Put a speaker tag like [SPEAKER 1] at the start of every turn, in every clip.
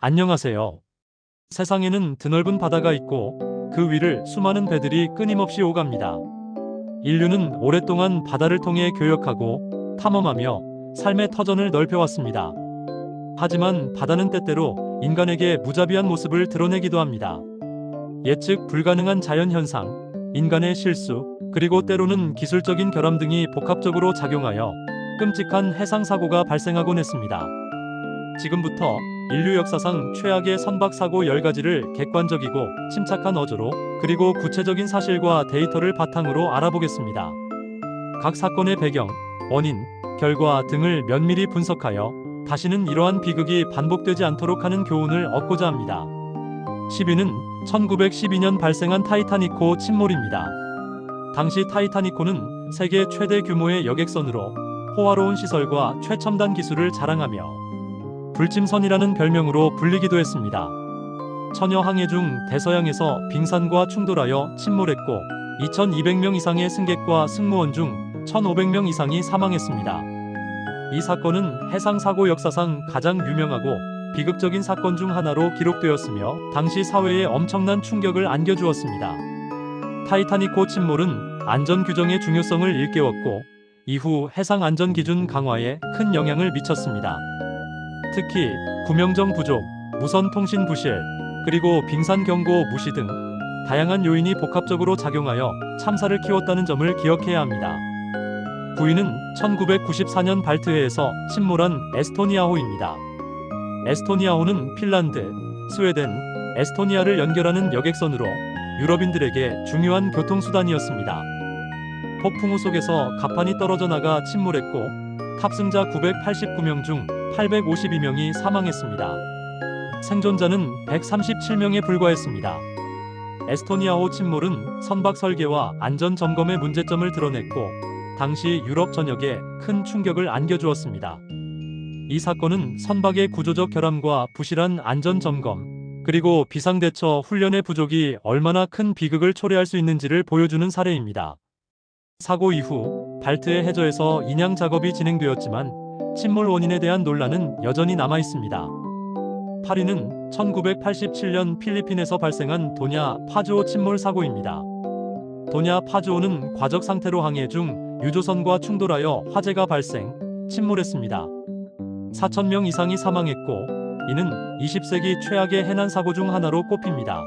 [SPEAKER 1] 안녕하세요. 세상에는 드넓은 바다가 있고 그 위를 수많은 배들이 끊임없이 오갑니다. 인류는 오랫동안 바다를 통해 교역하고 탐험하며 삶의 터전을 넓혀왔습니다. 하지만 바다는 때때로 인간에게 무자비한 모습을 드러내기도 합니다. 예측 불가능한 자연현상, 인간의 실수, 그리고 때로는 기술적인 결함 등이 복합적으로 작용하여 끔찍한 해상사고가 발생하곤 했습니다. 지금부터 인류 역사상 최악의 선박사고 10가지를 객관적이고 침착한 어조로 그리고 구체적인 사실과 데이터를 바탕으로 알아보겠습니다. 각 사건의 배경, 원인, 결과 등을 면밀히 분석하여 다시는 이러한 비극이 반복되지 않도록 하는 교훈을 얻고자 합니다. 10위는 1912년 발생한 타이타닉호 침몰입니다. 당시 타이타닉호는 세계 최대 규모의 여객선으로 호화로운 시설과 최첨단 기술을 자랑하며 불침선이라는 별명으로 불리기도 했습니다. 천여 항해 중 대서양에서 빙산과 충돌하여 침몰했고 2,200명 이상의 승객과 승무원 중 1,500명 이상이 사망했습니다. 이 사건은 해상사고 역사상 가장 유명하고 비극적인 사건 중 하나로 기록되었으며 당시 사회에 엄청난 충격을 안겨주었습니다. 타이타닉호 침몰은 안전규정의 중요성을 일깨웠고 이후 해상안전기준 강화에 큰 영향을 미쳤습니다. 특히 구명정 부족, 무선통신 부실, 그리고 빙산경고 무시 등 다양한 요인이 복합적으로 작용하여 참사를 키웠다는 점을 기억해야 합니다. 9위는 1994년 발트해에서 침몰한 에스토니아호입니다. 에스토니아호는 핀란드, 스웨덴, 에스토니아를 연결하는 여객선으로 유럽인들에게 중요한 교통수단이었습니다. 폭풍우 속에서 갑판이 떨어져 나가 침몰했고 탑승자 989명 중 852명이 사망했습니다. 생존자는 137명에 불과했습니다. 에스토니아호 침몰은 선박 설계와 안전 점검의 문제점을 드러냈고 당시 유럽 전역에 큰 충격을 안겨주었습니다. 이 사건은 선박의 구조적 결함과 부실한 안전 점검, 그리고 비상대처 훈련의 부족이 얼마나 큰 비극을 초래할 수 있는지를 보여주는 사례입니다. 사고 이후 발트해 해저에서 인양 작업이 진행되었지만 침몰 원인에 대한 논란은 여전히 남아 있습니다. 8위는 1987년 필리핀에서 발생한 도냐 파주오 침몰 사고입니다. 도냐 파주오는 과적 상태로 항해 중 유조선과 충돌하여 화재가 발생, 침몰했습니다. 4,000명 이상이 사망했고 이는 20세기 최악의 해난 사고 중 하나로 꼽힙니다.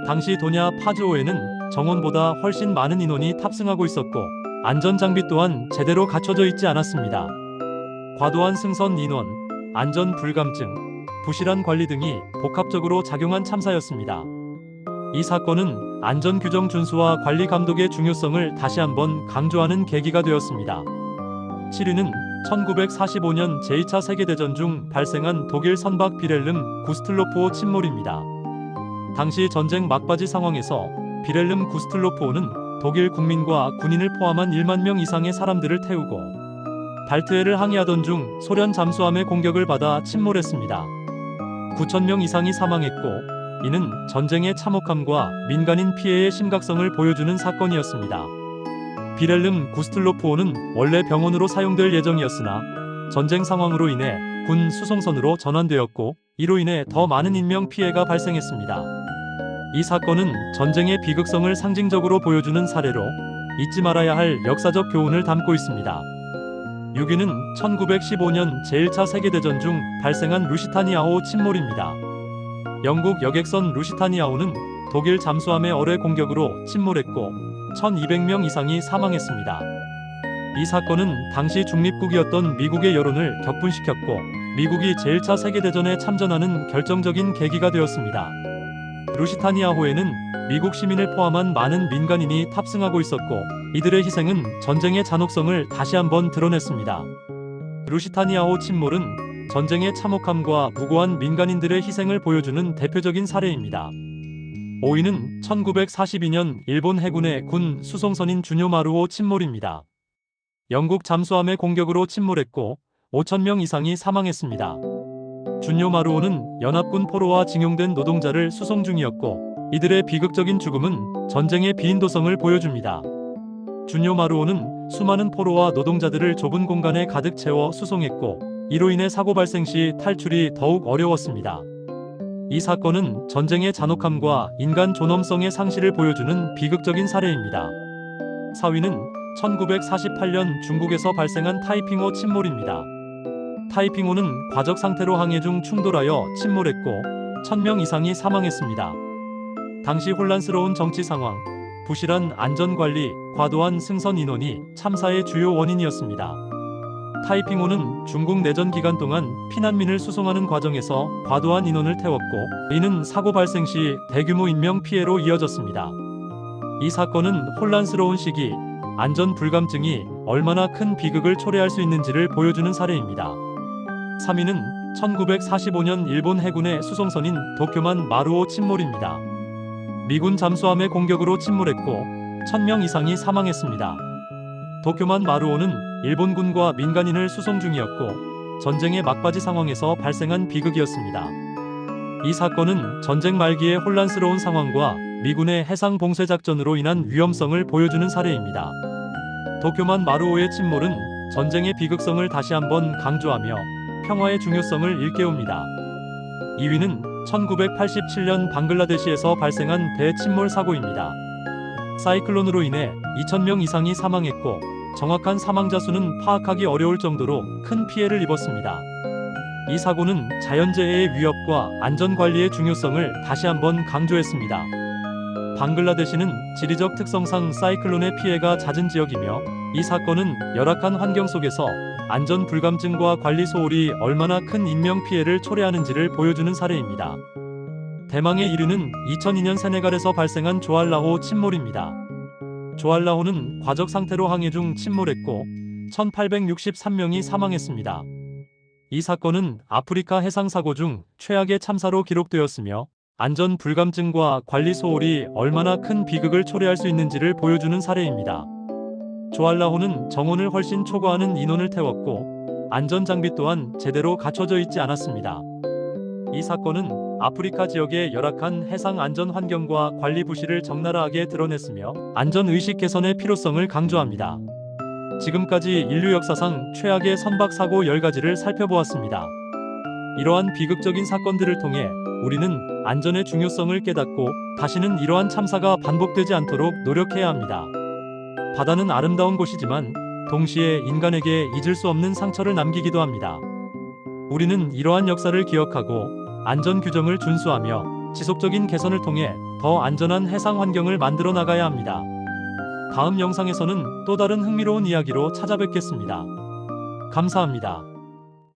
[SPEAKER 1] 당시 도냐 파주오에는 정원보다 훨씬 많은 인원이 탑승하고 있었고 안전장비 또한 제대로 갖춰져 있지 않았습니다. 과도한 승선 인원, 안전 불감증, 부실한 관리 등이 복합적으로 작용한 참사였습니다. 이 사건은 안전규정 준수와 관리 감독의 중요성을 다시 한번 강조하는 계기가 되었습니다. 7위는 1945년 제2차 세계대전 중 발생한 독일 선박 비렐름 구스틀로프호 침몰입니다. 당시 전쟁 막바지 상황에서 비렐름 구스틀로프호는 독일 국민과 군인을 포함한 1만 명 이상의 사람들을 태우고 발트해를 항해하던 중 소련 잠수함의 공격을 받아 침몰했습니다. 9,000명 이상이 사망했고 이는 전쟁의 참혹함과 민간인 피해의 심각성을 보여주는 사건이었습니다. 비렐름 구스틀로프호는 원래 병원으로 사용될 예정이었으나 전쟁 상황으로 인해 군 수송선으로 전환되었고 이로 인해 더 많은 인명 피해가 발생했습니다. 이 사건은 전쟁의 비극성을 상징적으로 보여주는 사례로 잊지 말아야 할 역사적 교훈을 담고 있습니다. 6위는 1915년 제1차 세계대전 중 발생한 루시타니아호 침몰입니다. 영국 여객선 루시타니아호는 독일 잠수함의 어뢰 공격으로 침몰했고 1,200명 이상이 사망했습니다. 이 사건은 당시 중립국이었던 미국의 여론을 격분시켰고 미국이 제1차 세계대전에 참전하는 결정적인 계기가 되었습니다. 루시타니아호에는 미국 시민을 포함한 많은 민간인이 탑승하고 있었고 이들의 희생은 전쟁의 잔혹성을 다시 한번 드러냈습니다. 루시타니아호 침몰은 전쟁의 참혹함과 무고한 민간인들의 희생을 보여주는 대표적인 사례입니다. 5위는 1942년 일본 해군의 군 수송선인 주뇨마루호 침몰입니다. 영국 잠수함의 공격으로 침몰했고 5,000명 이상이 사망했습니다. 주뇨마루호는 연합군 포로와 징용된 노동자를 수송 중이었고 이들의 비극적인 죽음은 전쟁의 비인도성을 보여줍니다. 주뇨마루호는 수많은 포로와 노동자들을 좁은 공간에 가득 채워 수송했고 이로 인해 사고 발생 시 탈출이 더욱 어려웠습니다. 이 사건은 전쟁의 잔혹함과 인간 존엄성의 상실을 보여주는 비극적인 사례입니다. 4위는 1948년 중국에서 발생한 타이핑호 침몰입니다. 타이핑호는 과적 상태로 항해 중 충돌하여 침몰했고 1000명 이상이 사망했습니다. 당시 혼란스러운 정치 상황, 부실한 안전관리, 과도한 승선 인원이 참사의 주요 원인이었습니다. 타이핑호는 중국 내전 기간 동안 피난민을 수송하는 과정에서 과도한 인원을 태웠고, 이는 사고 발생 시 대규모 인명 피해로 이어졌습니다. 이 사건은 혼란스러운 시기, 안전 불감증이 얼마나 큰 비극을 초래할 수 있는지를 보여주는 사례입니다. 3위는 1945년 일본 해군의 수송선인 도쿄만 마루오 침몰입니다. 미군 잠수함의 공격으로 침몰했고 1000명 이상이 사망했습니다. 도쿄만 마루오는 일본군과 민간인을 수송 중이었고 전쟁의 막바지 상황에서 발생한 비극이었습니다. 이 사건은 전쟁 말기의 혼란스러운 상황과 미군의 해상 봉쇄 작전으로 인한 위험성을 보여주는 사례입니다. 도쿄만 마루오의 침몰은 전쟁의 비극성을 다시 한번 강조하며 평화의 중요성을 일깨웁니다. 2위는 1987년 방글라데시에서 발생한 배 침몰 사고입니다. 사이클론으로 인해 2000명 이상이 사망했고 정확한 사망자 수는 파악하기 어려울 정도로 큰 피해를 입었습니다. 이 사고는 자연재해의 위협과 안전관리의 중요성을 다시 한번 강조했습니다. 방글라데시는 지리적 특성상 사이클론의 피해가 잦은 지역이며 이 사건은 열악한 환경 속에서 안전 불감증과 관리 소홀이 얼마나 큰 인명 피해를 초래하는지를 보여주는 사례입니다. 대망의 1위는 2002년 세네갈에서 발생한 조알라호 침몰입니다. 조알라호는 과적 상태로 항해 중 침몰했고 1863명이 사망했습니다. 이 사건은 아프리카 해상 사고 중 최악의 참사로 기록되었으며 안전 불감증과 관리 소홀이 얼마나 큰 비극을 초래할 수 있는지를 보여주는 사례입니다. 조알라호는 정원을 훨씬 초과하는 인원을 태웠고 안전 장비 또한 제대로 갖춰져 있지 않았습니다. 이 사건은 아프리카 지역의 열악한 해상 안전 환경과 관리 부실을 적나라하게 드러냈으며 안전 의식 개선의 필요성을 강조합니다. 지금까지 인류 역사상 최악의 선박 사고 10가지를 살펴보았습니다. 이러한 비극적인 사건들을 통해 우리는 안전의 중요성을 깨닫고 다시는 이러한 참사가 반복되지 않도록 노력해야 합니다. 바다는 아름다운 곳이지만 동시에 인간에게 잊을 수 없는 상처를 남기기도 합니다. 우리는 이러한 역사를 기억하고 안전 규정을 준수하며 지속적인 개선을 통해 더 안전한 해상 환경을 만들어 나가야 합니다. 다음 영상에서는 또 다른 흥미로운 이야기로 찾아뵙겠습니다. 감사합니다.